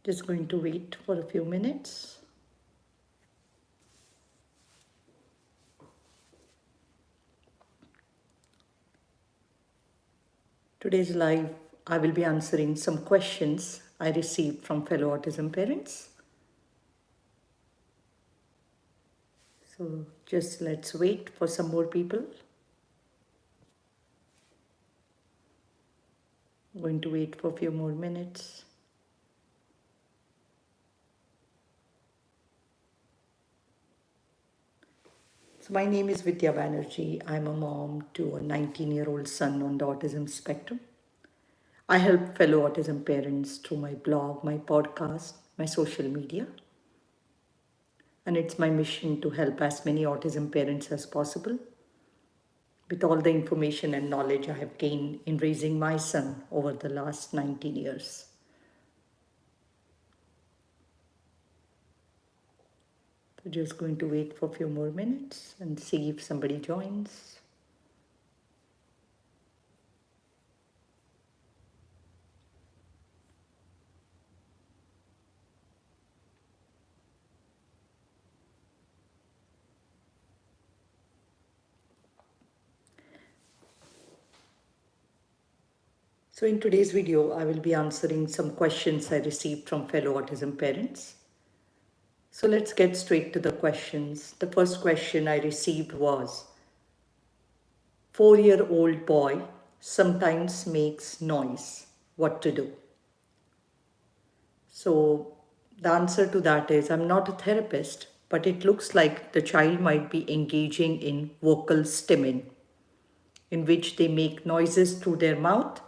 Just going to wait for a few minutes. Today's live, I will be answering some questions I received from fellow autism parents. So just let's wait for some more people. I'm going to wait for a few more minutes. So my name is Vidya Banerjee. I'm a mom to a 19-year-old son on the autism spectrum. I help fellow autism parents through my blog, my podcast, my social media. And it's my mission to help as many autism parents as possible with all the information and knowledge I have gained in raising my son over the last 19 years. So just going to wait for a few more minutes and see if somebody joins. So in today's video, I will be answering some questions I received from fellow autism parents. So let's get straight to the questions. The first question I received was, 4-year-old boy sometimes makes noise. What to do? So the answer to that is, I'm not a therapist, but it looks like the child might be engaging in vocal stimming, in which they make noises through their mouth,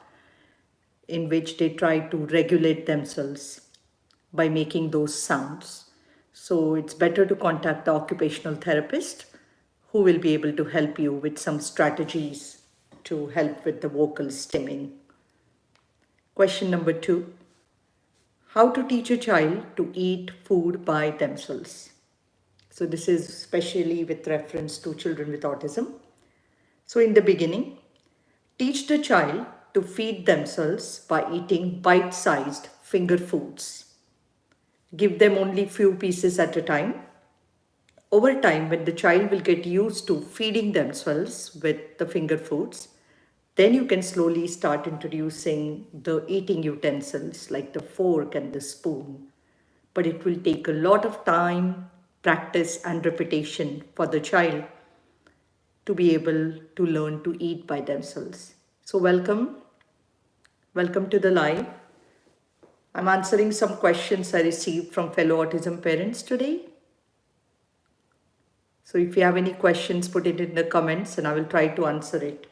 in which they try to regulate themselves by making those sounds. So it's better to contact the occupational therapist who will be able to help you with some strategies to help with the vocal stimming. Question number 2. How to teach a child to eat food by themselves. So this is especially with reference to children with autism. So in the beginning, teach the child to feed themselves by eating bite-sized finger foods. Give them only few pieces at a time. Over time, when the child will get used to feeding themselves with the finger foods, then you can slowly start introducing the eating utensils like the fork and the spoon. But it will take a lot of time, practice, and repetition for the child to be able to learn to eat by themselves. So welcome to the live. I'm answering some questions I received from fellow autism parents today. So if you have any questions, put it in the comments and I will try to answer it.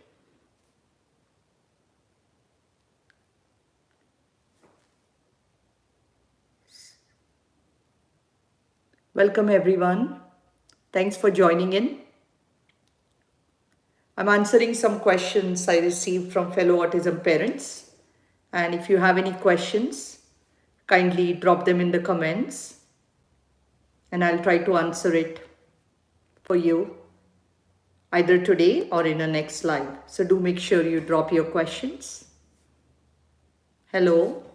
Welcome everyone. Thanks for joining in. I'm answering some questions I received from fellow autism parents. And if you have any questions, kindly drop them in the comments and I'll try to answer it for you either today or in the next live. So do make sure you drop your questions. Hello.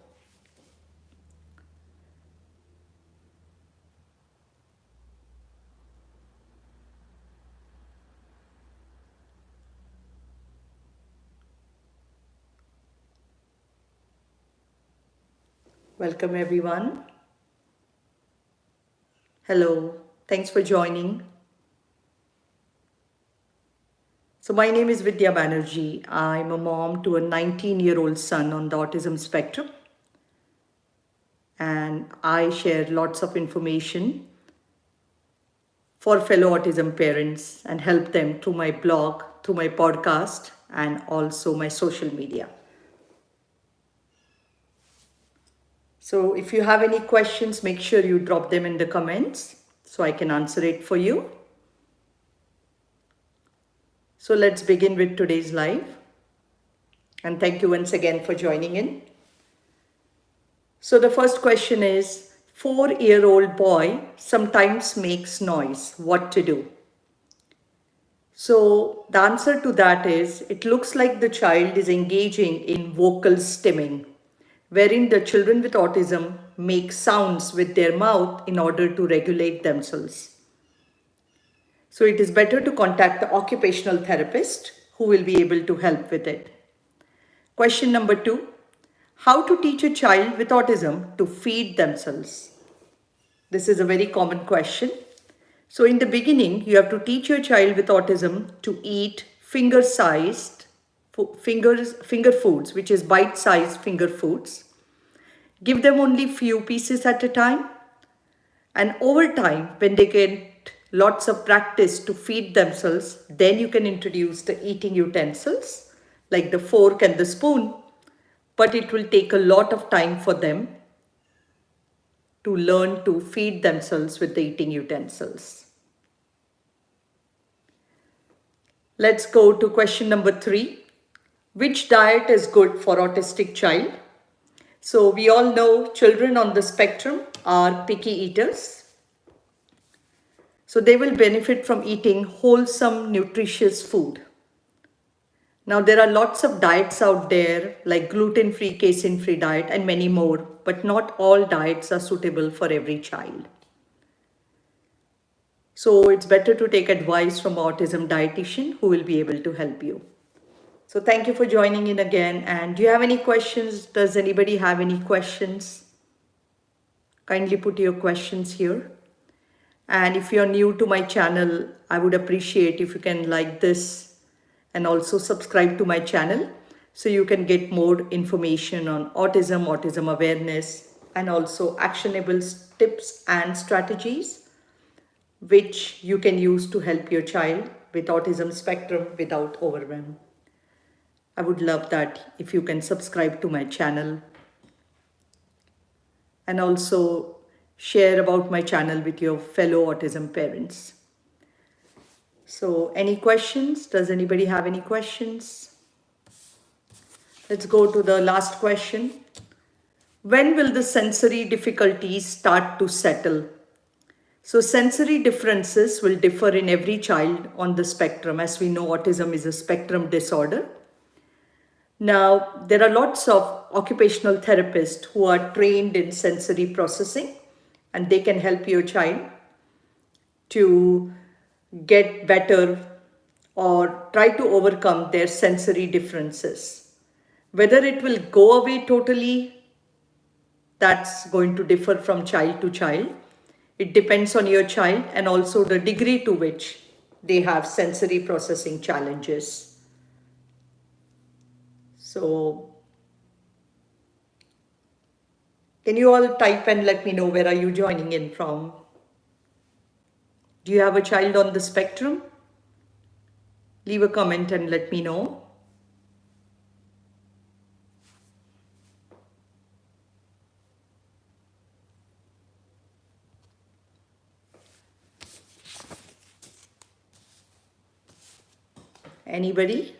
Welcome everyone. Hello. Thanks for joining. So my name is Vidya Banerjee. I'm a mom to a 19-year-old son on the autism spectrum. And I share lots of information for fellow autism parents and help them through my blog, through my podcast, and also my social media. So if you have any questions, make sure you drop them in the comments so I can answer it for you. So let's begin with today's live. And thank you once again for joining in. So the first question is, 4-year-old boy sometimes makes noise. What to do? So the answer to that is, it looks like the child is engaging in vocal stimming, wherein the children with autism make sounds with their mouth in order to regulate themselves. So it is better to contact the occupational therapist who will be able to help with it. Question number 2. How to teach a child with autism to feed themselves? This is a very common question. So in the beginning, you have to teach your child with autism to eat finger-sized finger foods, which is bite-sized finger foods. Give them only few pieces at a time. And over time, when they get lots of practice to feed themselves, then you can introduce the eating utensils like the fork and the spoon. But it will take a lot of time for them to learn to feed themselves with the eating utensils. Let's go to question number 3. Which diet is good for autistic child? So we all know children on the spectrum are picky eaters. So they will benefit from eating wholesome, nutritious food. Now there are lots of diets out there like gluten-free, casein-free diet and many more, but not all diets are suitable for every child. So it's better to take advice from an autism dietitian who will be able to help you. So thank you for joining in again. And do you have any questions? Does anybody have any questions? Kindly put your questions here. And if you're new to my channel, I would appreciate if you can like this and also subscribe to my channel so you can get more information on autism, autism awareness, and also actionable tips and strategies which you can use to help your child with autism spectrum without overwhelm. I would love that if you can subscribe to my channel and also share about my channel with your fellow autism parents. So any questions? Does anybody have any questions? Let's go to the last question. When will the sensory difficulties start to settle? So sensory differences will differ in every child on the spectrum. As we know, autism is a spectrum disorder. Now, there are lots of occupational therapists who are trained in sensory processing, and they can help your child to get better or try to overcome their sensory differences. Whether it will go away totally, that's going to differ from child to child. It depends on your child and also the degree to which they have sensory processing challenges. So, can you all type and let me know where are you joining in from? Do you have a child on the spectrum? Leave a comment and let me know. Anybody?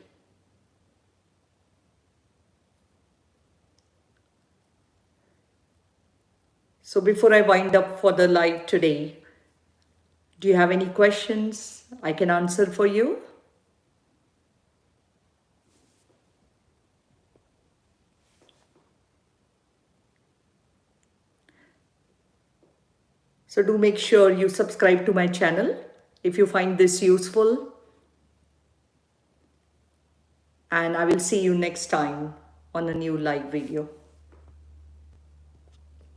So before I wind up for the live today, do you have any questions I can answer for you? So do make sure you subscribe to my channel if you find this useful. And I will see you next time on a new live video.